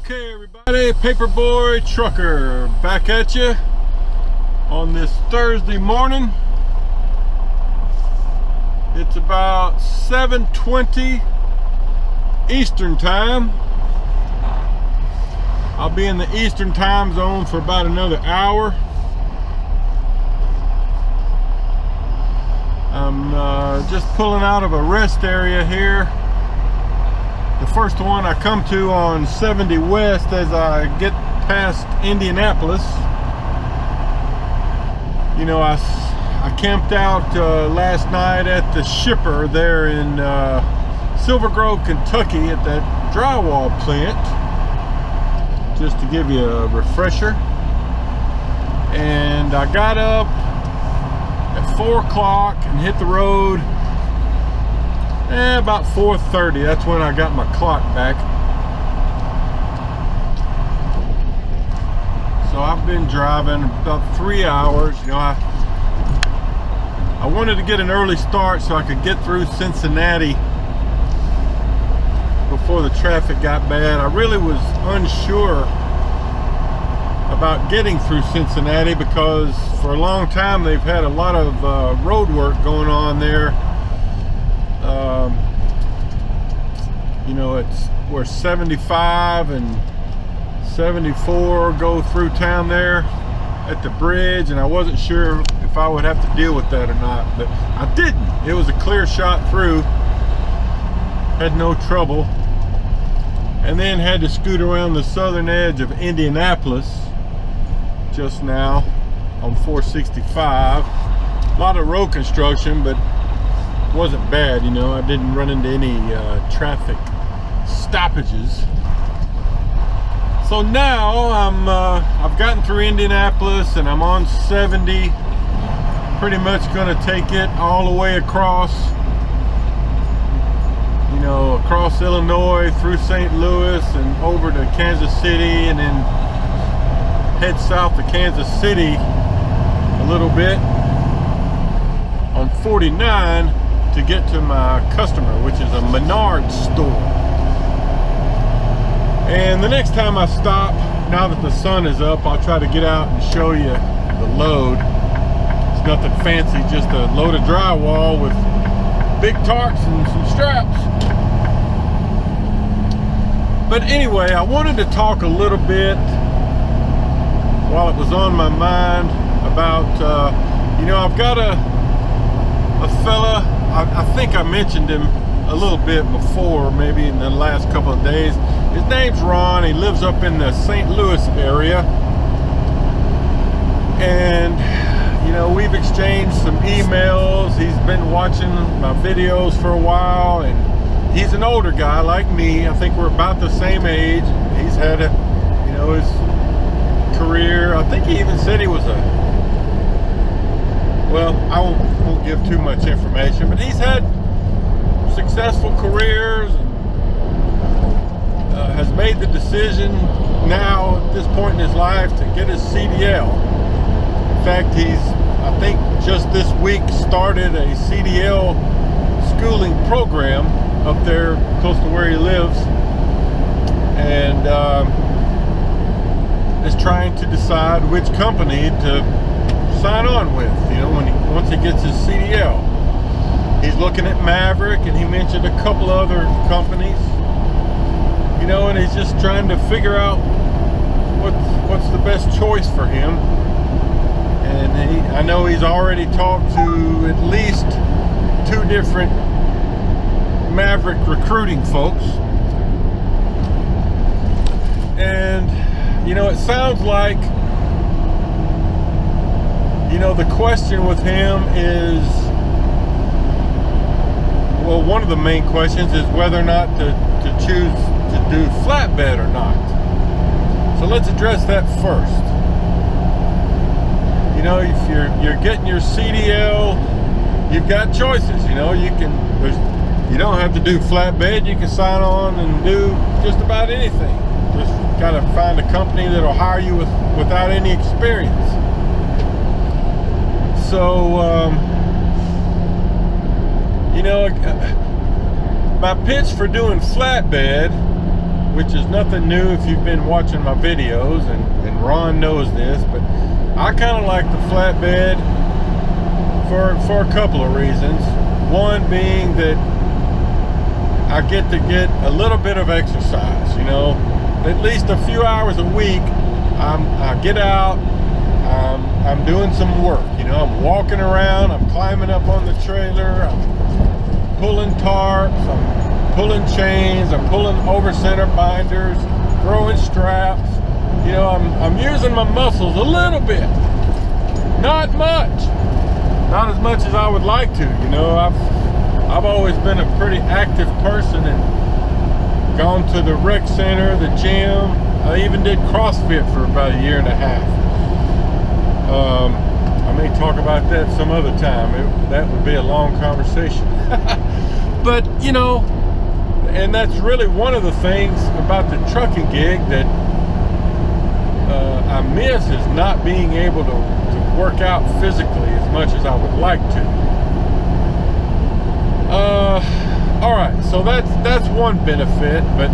Okay, everybody, Paperboy Trucker back at you on this Thursday morning. It's about 7:20 Eastern time. I'll be in the Eastern time zone for about another hour. I'm just pulling out of a rest area here. The first one I come to on 70 West as I get past Indianapolis. You know, I camped out last night at the Shipper there in Silver Grove, Kentucky at that drywall plant, just to give you a refresher. And I got up at 4 o'clock and hit the road about 4:30. That's when I got my clock back. So I've been driving about 3 hours. You know, I wanted to get an early start so I could get through Cincinnati before the traffic got bad. I really was unsure about getting through Cincinnati because for a long time they've had a lot of road work going on there. You know, it's where 75 and 74 go through town there at the bridge, and I wasn't sure if I would have to deal with that or not, but I didn't. It was a clear shot through, had no trouble, and then had to scoot around the southern edge of Indianapolis just now on 465. A lot of road construction, but wasn't bad. You know, I didn't run into any traffic stoppages. So now I've gotten through Indianapolis and I'm on 70. Pretty much gonna take it all the way across, you know, across Illinois through St. Louis and over to Kansas City, and then head south to Kansas City a little bit on 49 to get to my customer, which is a Menards store. And the next time I stop, now that the sun is up, I'll try to get out and show you the load. It's nothing fancy, just a load of drywall with big tarps and some straps. But anyway, I wanted to talk a little bit while it was on my mind about, you know, I've got a fella, I think I mentioned him a little bit before, maybe in the last couple of days. His name's Ron. He lives up in the St. Louis area. And, you know, we've exchanged some emails. He's been watching my videos for a while, and he's an older guy like me. I think we're about the same age. He's had a, you know, his career. I think he even said he was well, I won't give too much information, but he's had successful careers and has made the decision now at this point in his life to get his CDL. In fact, he's, I think just this week, started a CDL schooling program up there close to where he lives, and is trying to decide which company to sign on with, you know, once he gets his CDL. He's looking at Maverick, and he mentioned a couple other companies, you know, and he's just trying to figure out what's the best choice for him. And I know he's already talked to at least 2 different Maverick recruiting folks, and you know, it sounds like, you know, the question with him is, well, one of the main questions is whether or not to choose to do flatbed or not. So let's address that first. You know, if you're getting your CDL, you've got choices. You know, you don't have to do flatbed. You can sign on and do just about anything. Just gotta find a company that'll hire you without any experience. So, you know, my pitch for doing flatbed which is nothing new if you've been watching my videos, and Ron knows this, but I kind of like the flatbed for a couple of reasons. One being that I get to get a little bit of exercise, you know, at least a few hours a week. I get out, I'm doing some work, you know, I'm walking around, I'm climbing up on the trailer, I'm pulling tarps, I'm pulling chains, I'm pulling over center binders, throwing straps. You know, I'm using my muscles a little bit, not much, not as much as I would like to. You know, I've always been a pretty active person and gone to the rec center, the gym. I even did CrossFit for about a year and a half. I may talk about that some other time. That would be a long conversation. But, you know, and that's really one of the things about the trucking gig that I miss, is not being able to work out physically as much as I would like to. All right, so that's one benefit. But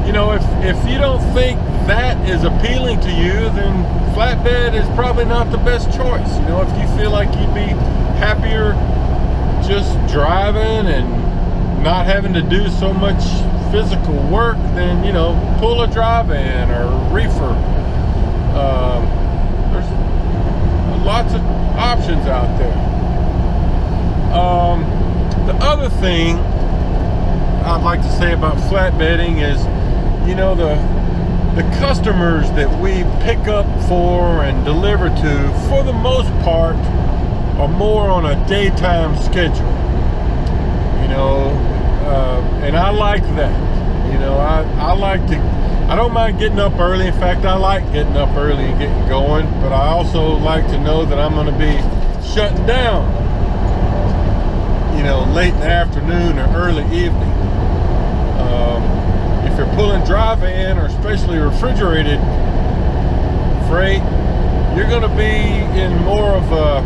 you know, if you don't think that is appealing to you, then flatbed is probably not the best choice. You know, if you feel like you'd be happier just driving and not having to do so much physical work, then, you know, pull a drive-in or reefer. There's lots of options out there. The other thing I'd like to say about flatbedding is, you know, the customers that we pick up for and deliver to, for the most part, are more on a daytime schedule. You know, and I like that. You know, I like to, I don't mind getting up early. In fact, I like getting up early and getting going, but I also like to know that I'm going to be shutting down, you know, late in the afternoon or early evening. If you're pulling drive-in or especially refrigerated freight, you're going to be in more of a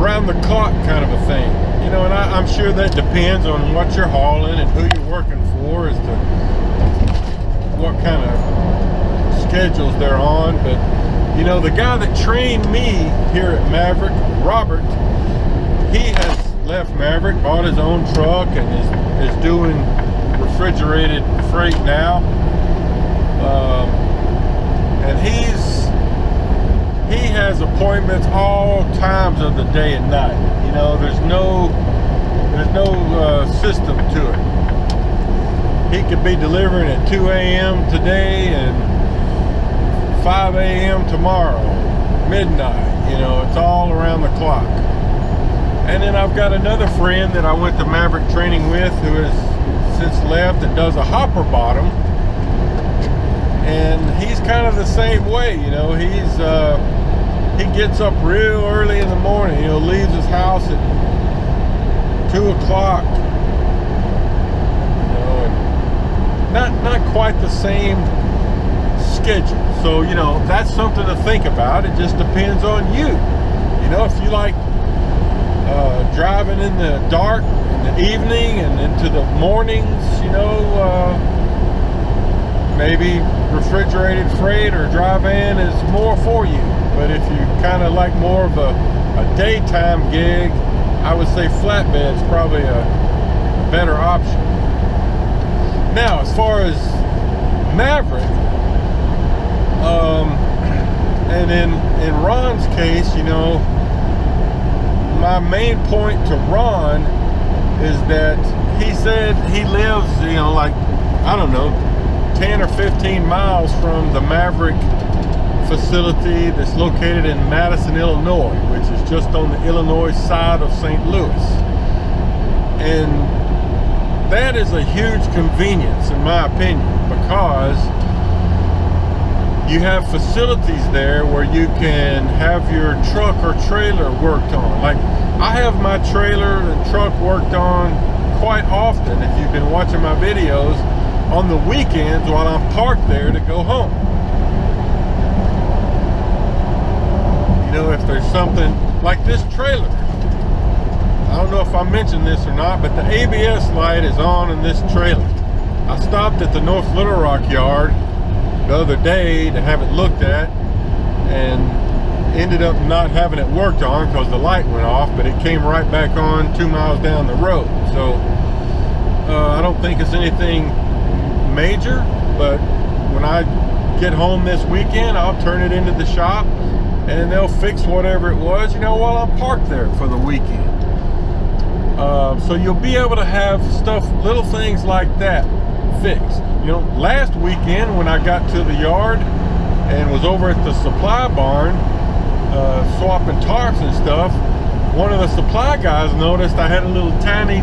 round-the-clock kind of a thing. You know, and I'm sure that depends on what you're hauling and who you're working for as to what kind of schedules they're on. But, you know, the guy that trained me here at Maverick, Robert, he has left Maverick, bought his own truck, and is doing refrigerated freight now. And he has appointments all times of the day and night. You know, there's no system to it. He could be delivering at 2 a.m. today and 5 a.m. tomorrow, midnight. You know, it's all around the clock. And then I've got another friend that I went to Maverick training with, who has since left, that does a hopper bottom. And he's kind of the same way. You know, he gets up real early in the morning. You know, leaves his house at 2 o'clock. You know, and not quite the same schedule. So, you know, that's something to think about. It just depends on you. You know, if you like driving in the dark, in the evening, and into the mornings, you know, maybe refrigerated freight or drive-in is more for you. But if you kind of like more of a daytime gig, I would say flatbed's probably a better option. Now, as far as Maverick, and in Ron's case, you know, my main point to Ron is that he said he lives, you know, like, I don't know, 10 or 15 miles from the Maverick facility that's located in Madison, Illinois, which is just on the Illinois side of St. Louis. And that is a huge convenience, in my opinion, because you have facilities there where you can have your truck or trailer worked on. Like, I have my trailer and truck worked on quite often, if you've been watching my videos, on the weekends while I'm parked there to go home. You know, if there's something like this trailer, I don't know if I mentioned this or not, but the ABS light is on in this trailer. I stopped at the North Little Rock yard the other day to have it looked at, and ended up not having it worked on because the light went off, but it came right back on 2 miles down the road. So I don't think it's anything major, but when I get home this weekend, I'll turn it into the shop and they'll fix whatever it was, you know, while I'm parked there for the weekend. So you'll be able to have stuff, little things like that fixed. You know, last weekend when I got to the yard and was over at the supply barn swapping tarps and stuff, one of the supply guys noticed I had a little tiny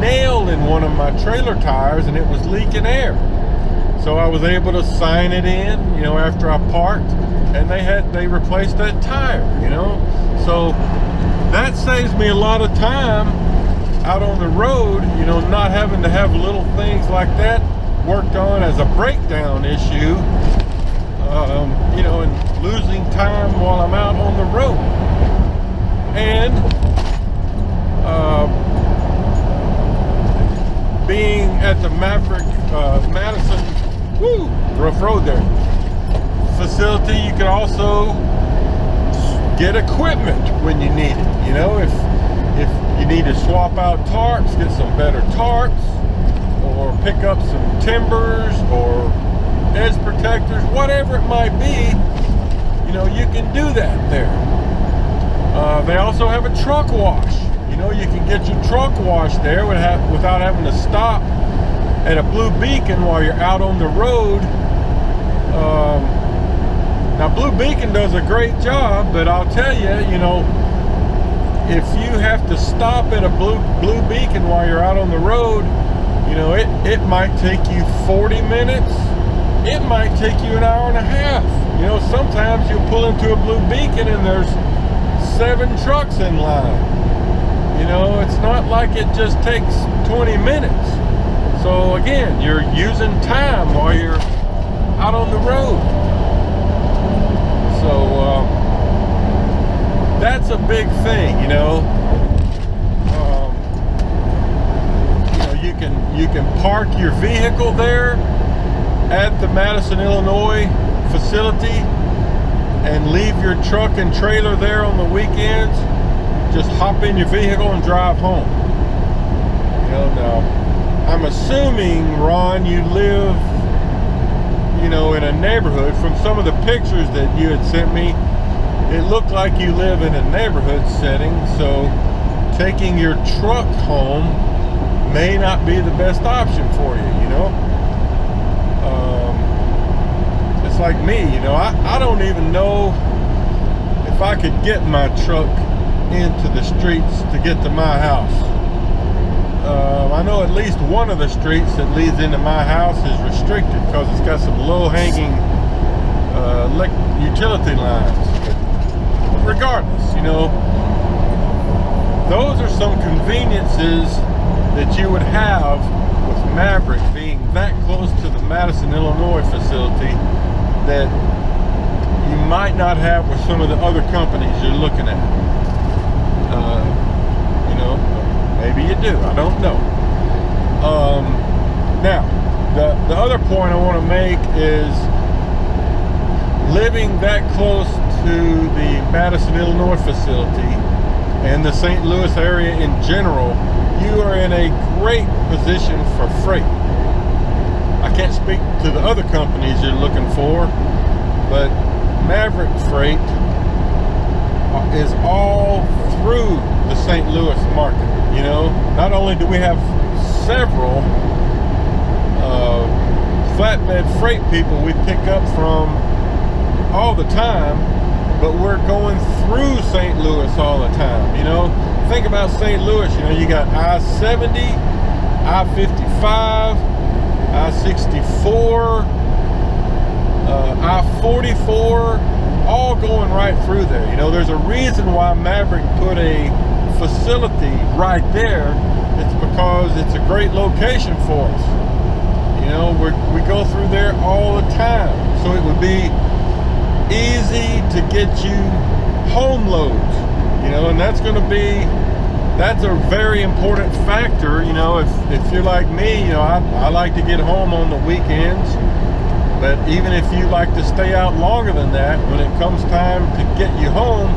nail in one of my trailer tires and it was leaking air. So I was able to sign it in, you know, after I parked, and they replaced that tire, you know. So that saves me a lot of time out on the road, you know, not having to have little things like that worked on as a breakdown issue, you know, and losing time while I'm out on the road. And being at the Maverick Madison, rough road there, facility, you can also get equipment when you need it. You know, if you need to swap out tarps, get some better tarps, or pick up some timbers or edge protectors, whatever it might be, you know, you can do that there. They also have a truck wash. You know, you can get your truck washed there without having to stop at a Blue Beacon while you're out on the road. Now Blue Beacon does a great job, but I'll tell you, you know, if you have to stop at a Blue Beacon while you're out on the road, you know, it might take you 40 minutes. It might take you an hour and a half. You know, sometimes you'll pull into a Blue Beacon and there's 7 trucks in line. You know, it's not like it just takes 20 minutes. So again, you're using time while you're out on the road. So that's a big thing, you know. You know, you can park your vehicle there at the Madison, Illinois facility and leave your truck and trailer there on the weekends. Just hop in your vehicle and drive home. You know, now I'm assuming, Ron, you live, you know, in a neighborhood. From some of the pictures that you had sent me, it looked like you live in a neighborhood setting, so taking your truck home may not be the best option for you, you know. It's like me, you know, I don't even know if I could get my truck into the streets to get to my house. I know at least one of the streets that leads into my house is restricted because it's got some low-hanging utility lines. But regardless, you know, those are some conveniences that you would have with Maverick being that close to the Madison, Illinois facility that you might not have with some of the other companies you're looking at. You know, maybe you do, I don't know. Now, the other point I want to make is living that close to the Madison, Illinois facility and the St. Louis area in general, you are in a great position for freight. I can't speak to the other companies you're looking for, but Maverick Freight is all through the St. Louis market. You know, not only do we have several flatbed freight people we pick up from all the time, but we're going through St. Louis all the time. You know, think about St. Louis. You know, you got I-70, I-55, I-64, I-44, all going right through there. You know, there's a reason why Maverick put a facility right there. It's because it's a great location for us. You know, we go through there all the time, so it would be easy to get you home loads. You know, and that's going to be that's a very important factor. You know, if you're like me, you know, I like to get home on the weekends, but even if you like to stay out longer than that, when it comes time to get you home,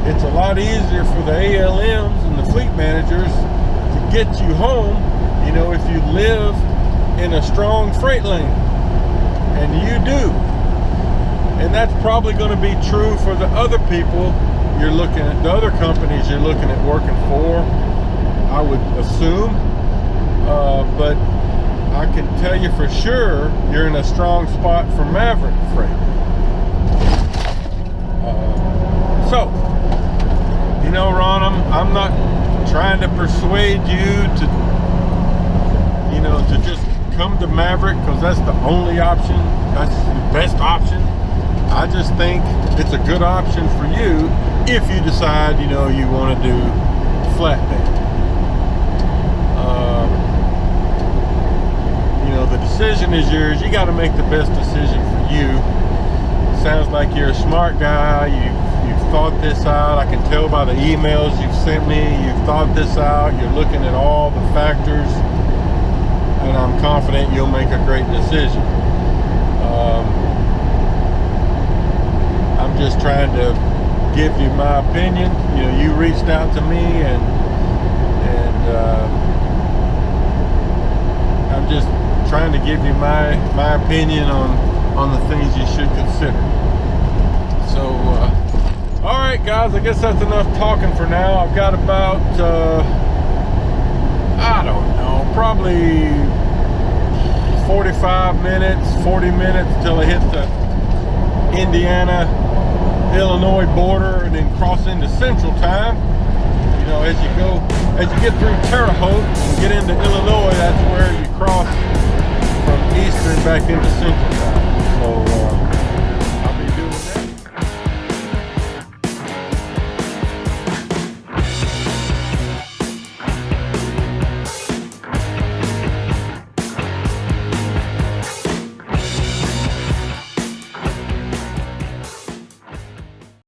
it's a lot easier for the ALMs and the fleet managers to get you home, you know, if you live in a strong freight lane, and you do. And that's probably going to be true for the other people you're looking at, the other companies you're looking at working for, I would assume. But I can tell you for sure, you're in a strong spot for Maverick freight. So, you know, Ron, I'm not trying to persuade you to, you know, to just come to Maverick because that's the only option, that's the best option. I just think it's a good option for you if you decide, you know, you want to do flatbed. You know, the decision is yours. You got to make the best decision for you. Sounds like you're a smart guy. You've thought this out. I can tell by the emails you've sent me. You've thought this out. You're looking at all the factors, and I'm confident you'll make a great decision. I'm just trying to give you my opinion. You know, you reached out to me, and I'm just trying to give you my opinion on the things you should consider. So, all right, guys, I guess that's enough talking for now. I've got about, I don't know, probably 45 minutes, 40 minutes till I hit the Indiana-Illinois border and then cross into Central Time. You know, as you get through Terre Haute and get into Illinois, that's where you cross from Eastern back into Central Time. So,